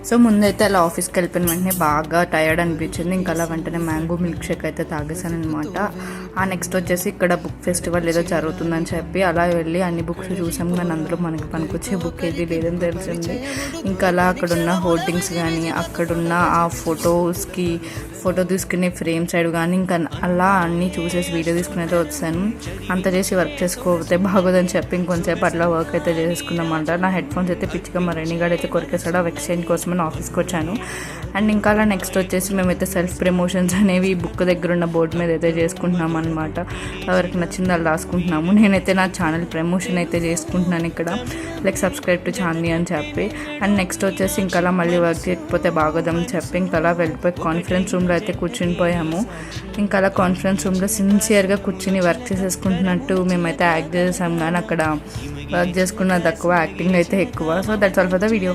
So ముందైతే అలా ఆఫీస్కి వెళ్ళిపోయిన వెంటనే బాగా టయర్డ్ అనిపించింది. ఇంకా అలా వెంటనే మ్యాంగో మిల్క్ షేక్ అయితే తాగేసాను అనమాట. ఆ నెక్స్ట్ వచ్చేసి ఇక్కడ బుక్ ఫెస్టివల్ ఏదో జరుగుతుందని చెప్పి అలా వెళ్ళి అన్ని బుక్స్ చూసాం, కానీ అందులో మనకి పనికొచ్చే బుక్ ఏది లేదని తెలిసింది. ఇంకా అలా అక్కడున్న హోర్డింగ్స్ కానీ అక్కడున్న ఆ ఫోటో తీసుకునే ఫ్రేమ్ సైడ్ కానీ ఇంకా అలా అన్నీ చూసేసి వీడియో తీసుకుని అయితే వచ్చాను. అంత చేసి వర్క్ చేసుకోకపోతే బాగోదని చెప్పి ఇంకొంచెంసేపు అట్లా వర్క్ అయితే చేసుకున్నామంట. నా హెడ్ ఫోన్స్ అయితే పిచ్చిగా మా రెనీగాడ్ అయితే కొరికేసాడు. ఆ ఎక్స్చేంజ్ కోసం నేను ఆఫీస్కి వచ్చాను. అండ్ ఇంకా అలా నెక్స్ట్ వచ్చేసి మేమైతే సెల్ఫ్ ప్రమోషన్స్ అనేవి ఈ బుక్ దగ్గర ఉన్న బోర్డు మీద అయితే చేసుకుంటున్నాం అనమాట. ఎవరికి నచ్చింది అలా రాసుకుంటున్నాము. నేనైతే నా ఛానల్ ప్రమోషన్ అయితే చేసుకుంటున్నాను ఇక్కడ, లైక్ సబ్స్క్రైబ్ టు చాందీ అని చెప్పి. అండ్ నెక్స్ట్ వచ్చేసి ఇంకా అలా మళ్ళీ వర్క్ చేయకపోతే బాగోదని చెప్పి ఇంకా అలా వెళ్ళిపోయి కాన్ఫరెన్స్ రూమ్లో అయితే కూర్చుని పోయాము. ఇంకా అలా కాన్ఫరెన్స్ రూమ్లో సిన్సియర్గా కూర్చుని వర్క్ చేసేసుకుంటున్నట్టు మేమైతే యాక్ట్ చేసాము, కానీ అక్కడ వర్క్ చేసుకున్నది తక్కువ, యాక్టింగ్ అయితే ఎక్కువ. So that's all for the video.